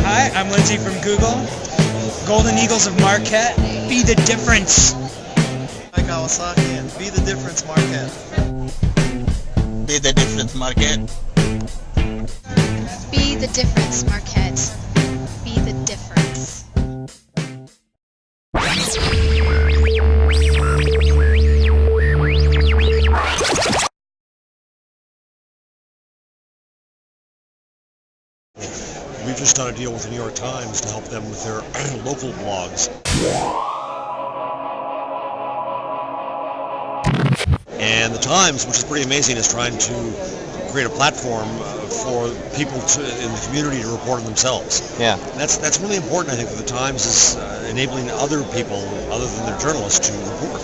Hi, I'm Lindsay from Google. Golden Eagles of Marquette, be the difference. Hi, Kawasaki, and be the difference, Marquette. Be the difference, Marquette. Be the difference, Marquette. Be the difference. We've just done a deal with the New York Times to help them with their local blogs. And the Times, which is pretty amazing, is trying to create a platform for people in the community to report on themselves. Yeah. And that's really important, I think, that the Times is enabling other people, other than their journalists, to report.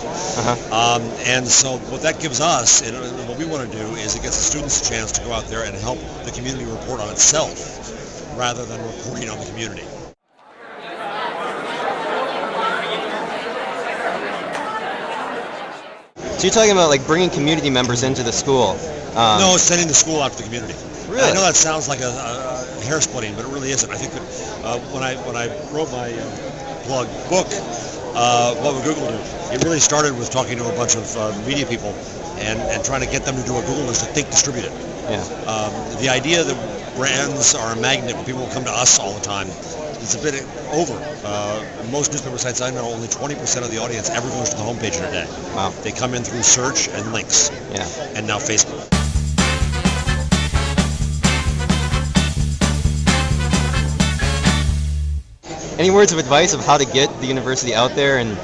And so what that gives us, and what we want to do, is it gets the students a chance to go out there and help the community report on itself, rather than reporting on the community. So you're talking about like bringing community members into the school? No, sending the school out to the community. Really? I know that sounds like a hair splitting, but it really isn't. I think that when I wrote my blog book, What Would Google Do? It really started with talking to a bunch of media people and trying to get them to do a Google list and think distributed. Yeah. The idea that brands are a magnet when people come to us all the time is a bit over. Most newspaper sites I know, only 20% of the audience ever goes to the homepage in a day. Wow. They come in through search and links. Yeah. And now Facebook. Any words of advice of how to get the university out there and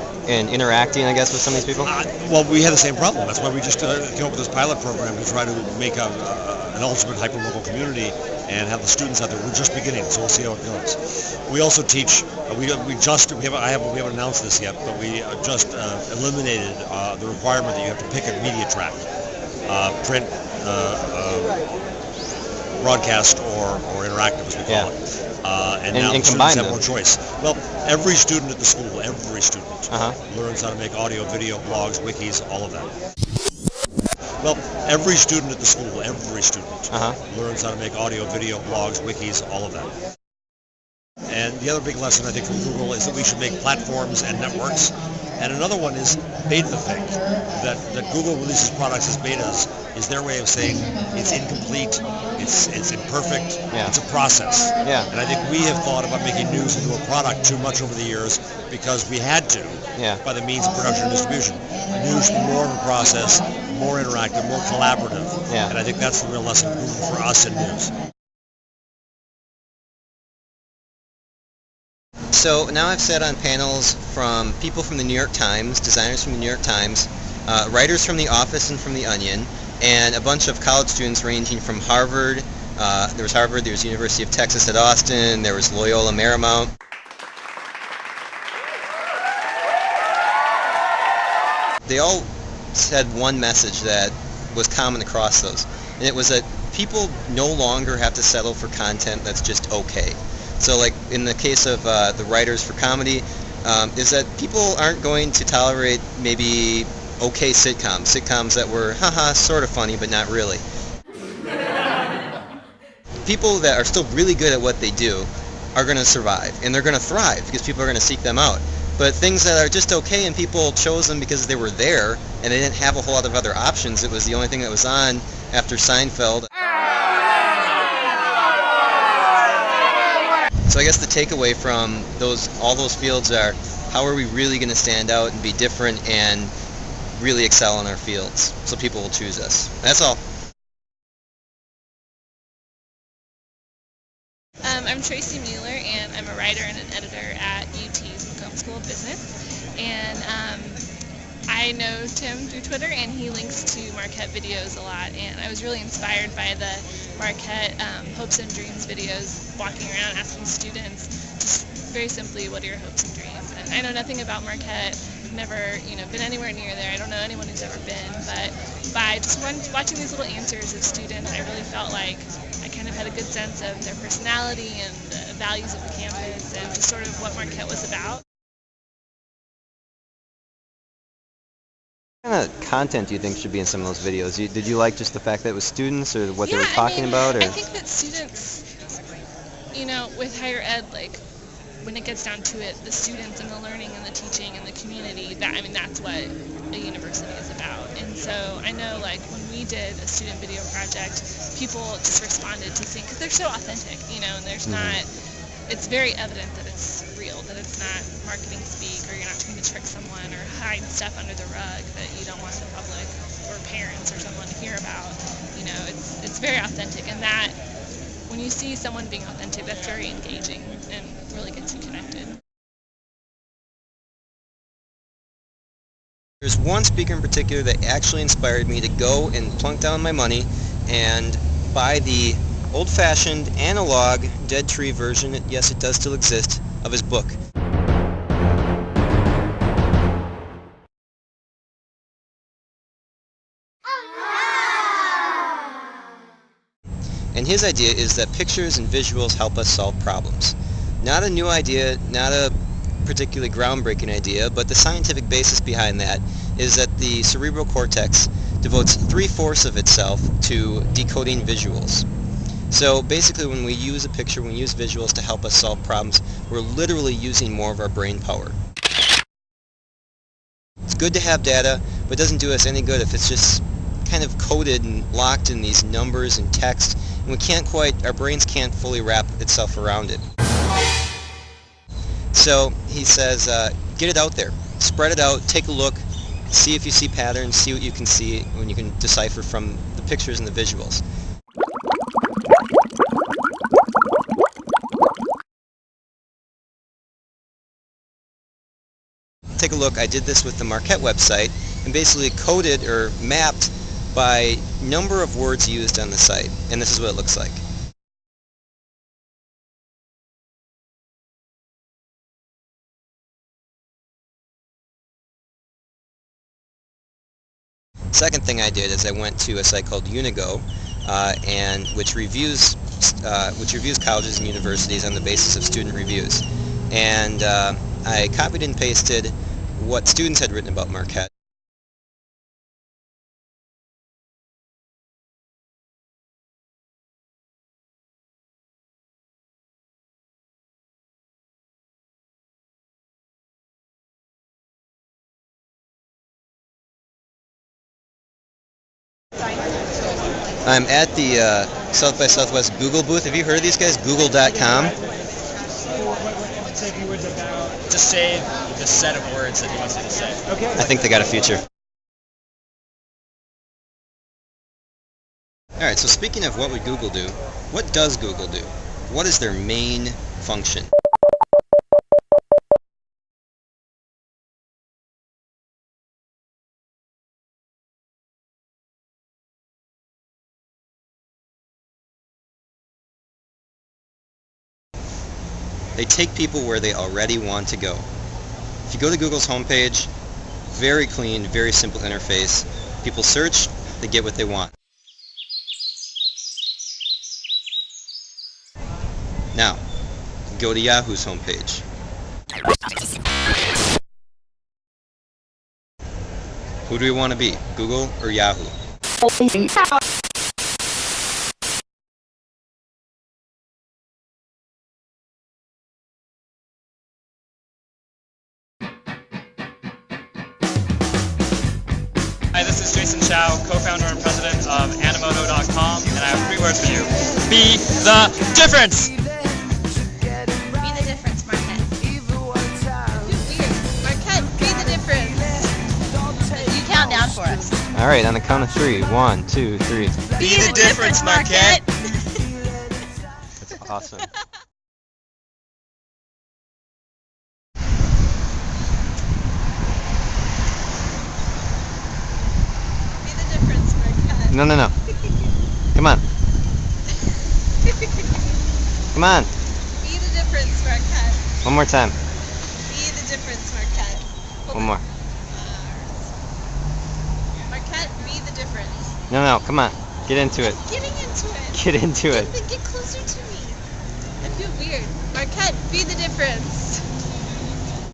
interacting, I guess, with some of these people? Well, we had the same problem. That's why we just came up with this pilot program to try to make an ultimate hyper-local community and have the students out there. We're just beginning, so we'll see how it goes. We also teach. We haven't announced this yet, but we just eliminated the requirement that you have to pick a media track, print, broadcast, or interactive, as we call it. And now the students have more choice. Well, every student at the school, learns how to make audio, video, blogs, wikis, all of that. Well, every student at the school, learns how to make audio, video, blogs, wikis, all of that. And the other big lesson, I think, from Google is that we should make platforms and networks. And another one is beta the thing. That Google releases products as betas is their way of saying it's incomplete, it's imperfect, it's a process. Yeah. And I think we have thought about making news into a product too much over the years because we had to by the means of production and distribution. News should be more of a process, more interactive, more collaborative. Yeah. And I think that's the real lesson of Google for us in news. So now I've sat on panels from people from the New York Times, designers from the New York Times, writers from The Office and from The Onion, and a bunch of college students ranging from Harvard. There was Harvard, there was University of Texas at Austin, there was Loyola Marymount. They all said one message that was common across those, and it was that people no longer have to settle for content that's just okay. So like in the case of the writers for comedy, is that people aren't going to tolerate maybe okay sitcoms that were sort of funny but not really. People that are still really good at what they do are going to survive, and they're going to thrive because people are going to seek them out. But things that are just okay and people chose them because they were there and they didn't have a whole lot of other options, it was the only thing that was on after Seinfeld. So I guess the takeaway from all those fields are, how are we really going to stand out and be different and really excel in our fields so people will choose us? That's all. I'm Tracy Mueller, and I'm a writer and an editor at UT's McComb School of Business. And I know Tim through Twitter, and he links to Marquette videos a lot. And I was really inspired by the Marquette Hopes and Dreams videos, walking around asking students, just very simply, what are your hopes and dreams? And I know nothing about Marquette. I've never, been anywhere near there. I don't know anyone who's ever been. But by just watching these little answers of students, I really felt like I kind of had a good sense of their personality and the values of the campus and just sort of what Marquette was about. What kind of content do you think should be in some of those videos? Did you like just the fact that it was students or what they were talking about? Or? I think that students, you know, with higher ed, like, when it gets down to it, the students and the learning and the teaching and the community, that's what a university is about. And so I know, like, when we did a student video project, people just responded to seeing, because they're so authentic, you know, and there's not, it's very evident that it's real, that it's not marketing speak, or you're not trying to trick someone or hide stuff under the rug that you don't want the public or parents or someone to hear about. You know, it's very authentic, and that, when you see someone being authentic, that's very engaging and really gets you connected. There's one speaker in particular that actually inspired me to go and plunk down my money and buy the old-fashioned analog dead tree version, yes it does still exist, of his book. And his idea is that pictures and visuals help us solve problems. Not a new idea, not a particularly groundbreaking idea, but the scientific basis behind that is that the cerebral cortex devotes 3/4 of itself to decoding visuals. So basically when we use a picture, when we use visuals to help us solve problems, we're literally using more of our brain power. It's good to have data, but it doesn't do us any good if it's just kind of coded and locked in these numbers and text, and we can't quite, our brains can't fully wrap itself around it. So he says, get it out there, spread it out, take a look, see if you see patterns, see what you can see when you can decipher from the pictures and the visuals. Take a look, I did this with the Marquette website and basically coded or mapped by number of words used on the site, and this is what it looks like. Second thing I did is I went to a site called Unigo, which reviews colleges and universities on the basis of student reviews. And I copied and pasted what students had written about Marquette. I'm at the South by Southwest Google booth. Have you heard of these guys? Google.com? Say a few words about... Just say the set of words that he wants you to say. Okay. I think they got a future. Alright, so speaking of what would Google do, what does Google do? What is their main function? They take people where they already want to go. If you go to Google's homepage, very clean, very simple interface. People search, they get what they want. Now, go to Yahoo's homepage. Who do we want to be, Google or Yahoo? Hi, this is Jason Chow, co-founder and president of Animoto.com, and I have 3 words for you. Be the difference! Be the difference, Marquette. Weird. Marquette, be the difference. You count down for us. Alright, on the count of 3. 1, 2, 3. Be the difference, Marquette! That's awesome. No. Come on. Come on. Be the difference, Marquette. One more time. Be the difference, Marquette. One more. Marquette, be the difference. No, come on. Get into it. Getting into it. Get into it. Get closer to me. I feel weird. Marquette, be the difference.